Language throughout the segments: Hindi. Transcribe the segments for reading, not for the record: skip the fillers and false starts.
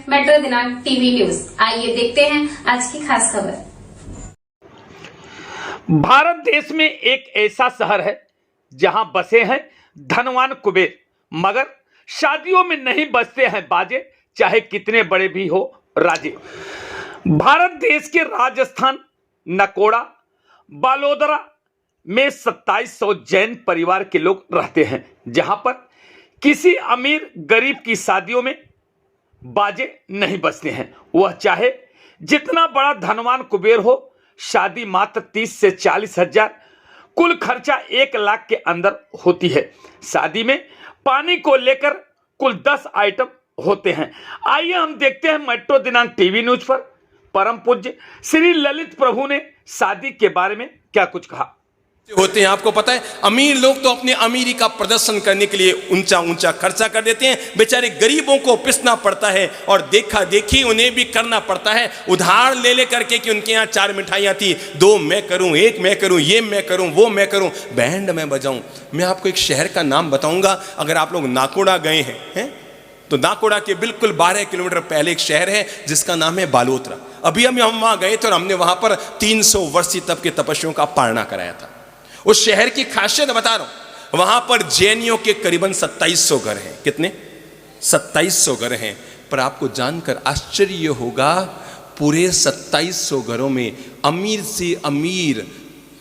मेट्रो दिनांक टीवी न्यूज। आइए देखते हैं आज की खास खबर। भारत देश में एक ऐसा शहर है जहां बसे हैं धनवान कुबेर, मगर शादियों में नहीं बजते हैं बाजे, चाहे कितने बड़े भी हो राजे। भारत देश के राजस्थान नकोड़ा बालोदरा में 2700 जैन परिवार के लोग रहते हैं, जहां पर किसी अमीर गरीब की शादियों में बाजे नहीं बजते हैं। वह चाहे जितना बड़ा धनवान कुबेर हो, शादी मात्र 30 से 40 हजार, कुल खर्चा 1 लाख के अंदर होती है। शादी में पानी को लेकर कुल 10 आइटम होते हैं। आइए हम देखते हैं मेट्रो दिनांक टीवी न्यूज पर परम पूज्य श्री ललित प्रभु ने शादी के बारे में क्या कुछ कहा। होते हैं, आपको पता है, अमीर लोग तो अपने अमीरी का प्रदर्शन करने के लिए ऊंचा ऊंचा खर्चा कर देते हैं। बेचारे गरीबों को पिसना पड़ता है और देखा देखी उन्हें भी करना पड़ता है, उधार ले ले करके कि उनके यहाँ 4 मिठाइयाँ थी, 2 मैं करूं, 1 मैं करूं, ये मैं करूं, वो मैं करूं, बैंड मैं बजाऊं। मैं आपको एक शहर का नाम बताऊंगा। अगर आप लोग नाकोड़ा गए हैं तो नाकोड़ा के बिल्कुल 12 किलोमीटर पहले एक शहर है जिसका नाम है बालोतरा। अभी हम वहां गए थे और हमने वहां पर 300 वर्षीय तप के तपस्वियों का पारणा कराया था। उस शहर की खासियत बता रहा हूं, वहां पर जैनियों के करीबन 2700 घर हैं। कितने? 2700 घर हैं। पर आपको जानकर आश्चर्य होगा, पूरे 2700 घरों में अमीर से अमीर,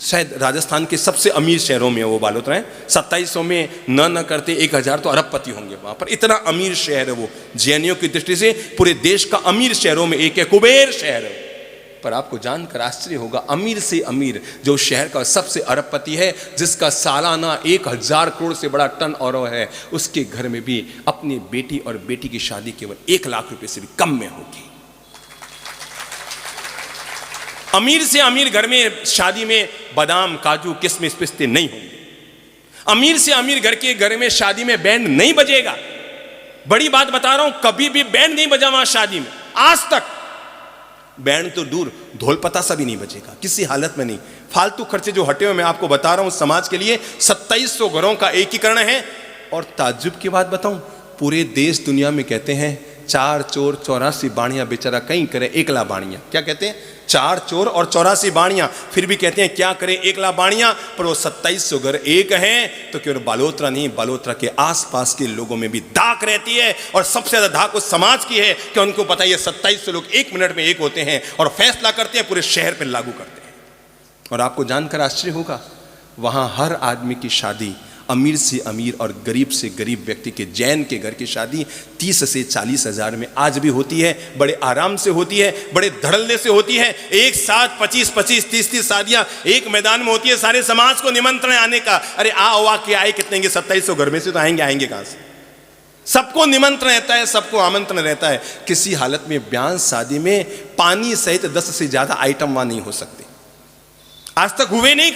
शायद राजस्थान के सबसे अमीर शहरों में वो बालोतरा है। 2700 में न करते 1000 तो अरबपति होंगे वहां पर, इतना अमीर शहर है वो। जैनियों की दृष्टि से पूरे देश का अमीर शहरों में एक है, कुबेर शहर है। पर आपको जानकर आश्चर्य होगा, अमीर से अमीर जो शहर का सबसे अरबपति है, जिसका सालाना 1000 करोड़ से बड़ा टर्न ओवर है, उसके घर में भी अपनी बेटी और बेटी की शादी केवल 1 लाख रुपए से भी कम में होगी। अमीर से अमीर घर में शादी में बादाम काजू किशमिश पिस्ते नहीं होंगे। अमीर से अमीर घर में शादी में बैंड नहीं बजेगा। बड़ी बात बता रहा हूं, कभी भी बैंड नहीं बजा वहां शादी में, आज तक। बैंड तो दूर, ढोल पतासा भी नहीं बजेगा, किसी हालत में नहीं। फालतू खर्चे जो हटे हुए मैं आपको बता रहा हूं समाज के लिए, 2700 घरों का एकीकरण है। और ताज्जुब की बात बताऊं, पूरे देश दुनिया में कहते हैं 4 चोर 84 बाणियां, बेचारा कहीं करे 1 लाख बाणियां। क्या कहते हैं? 4 चोर और 84 बाणियां, फिर भी कहते हैं क्या करें 1 लाख बाणियां। पर वो 2700 घर एक हैं तो केवल बालोतरा नहीं, बालोतरा के आसपास के लोगों में भी धाक रहती है। और सबसे ज्यादा धाक उस समाज की है कि उनको पता है ये 2700 लोग 1 मिनट में एक होते हैं और फैसला करते हैं, पूरे शहर पर लागू करते हैं। और आपको जानकर आश्चर्य होगा, वहां हर आदमी की शादी, अमीर से अमीर और गरीब से गरीब व्यक्ति के, जैन के घर की शादी 30 से 40 हजार में आज भी होती है। बड़े आराम से होती है, बड़े धड़ल्ले से होती है। एक साथ 25-25, 30-30 शादियां एक मैदान में होती है। सारे समाज को निमंत्रण आने का, अरे आ के आए कितने, 2700 घर में से तो आएंगे कहां से? सबको निमंत्रण रहता है, सबको आमंत्रण रहता है। किसी हालत में ब्याह शादी में पानी सहित 10 से ज्यादा आइटम वहां नहीं हो सकते। आज तक हुए नहीं,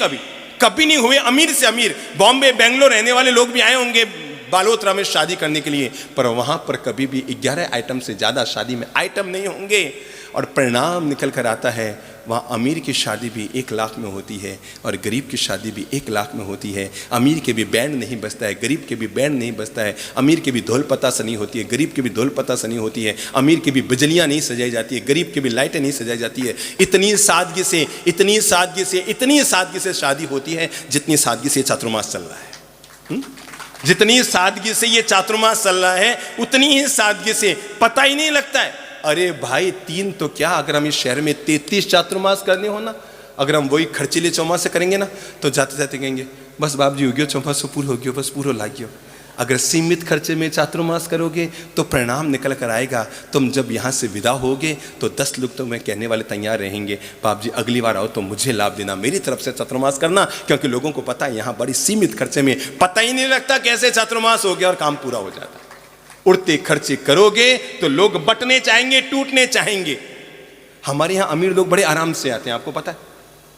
कभी नहीं हुए। अमीर से अमीर बॉम्बे बेंगलोर रहने वाले लोग भी आए होंगे बालोतरा में शादी करने के लिए, पर वहां पर कभी भी 11 आइटम से ज्यादा शादी में आइटम नहीं होंगे। और परिणाम निकल कर आता है, वहां अमीर की शादी भी 1 लाख में होती है और गरीब की शादी भी 1 लाख में होती है। अमीर के भी बैंड नहीं बजता है, गरीब के भी बैंड नहीं बजता है। अमीर के भी ढोल पतासा नहीं होती है, गरीब के भी ढोल पतासा नहीं होती है। अमीर की भी बिजलियां नहीं सजाई जाती है, गरीब की भी लाइटें नहीं सजाई जाती है। इतनी सादगी से, इतनी सादगी से, इतनी सादगी से शादी होती है जितनी सादगी से चातुर्मास चल रहा है। जितनी सादगी से ये चातुर्मास चल रहा है, उतनी ही सादगी से पता ही नहीं लगता है। अरे भाई 3 तो क्या, अगर हम इस शहर में 33 चातुर्मास करने हो ना, अगर हम वही खर्चीले चौमास से करेंगे ना, तो जाते जाते कहेंगे बस बाप जी हो गयो चौमास पूरा हो गयो, बस पूरा लाग गयो। अगर सीमित खर्चे में चातुर्मास करोगे तो परिणाम निकल कर आएगा, तुम जब यहाँ से विदा होगे तो 10 लोग तो मैं कहने वाले तैयार रहेंगे, बाप जी अगली बार आओ तो मुझे लाभ देना, मेरी तरफ से चातुर्मास करना। क्योंकि लोगों को पता है यहाँ बड़ी सीमित खर्चे में पता ही नहीं लगता कैसे चातुर्मास हो गया और काम पूरा हो जाता है। उड़ते खर्चे करोगे तो लोग बटने चाहेंगे, टूटने चाहेंगे। हमारे यहाँ अमीर लोग बड़े आराम से आते हैं, आपको पता है,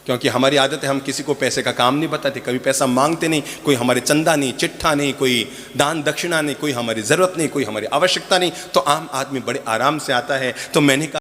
क्योंकि हमारी आदत है हम किसी को पैसे का काम नहीं बताते, कभी पैसा मांगते नहीं, कोई हमारे चंदा नहीं, चिट्ठा नहीं, कोई दान दक्षिणा नहीं, कोई हमारी जरूरत नहीं, कोई हमारी आवश्यकता नहीं, तो आम आदमी बड़े आराम से आता है। तो मैंने कहा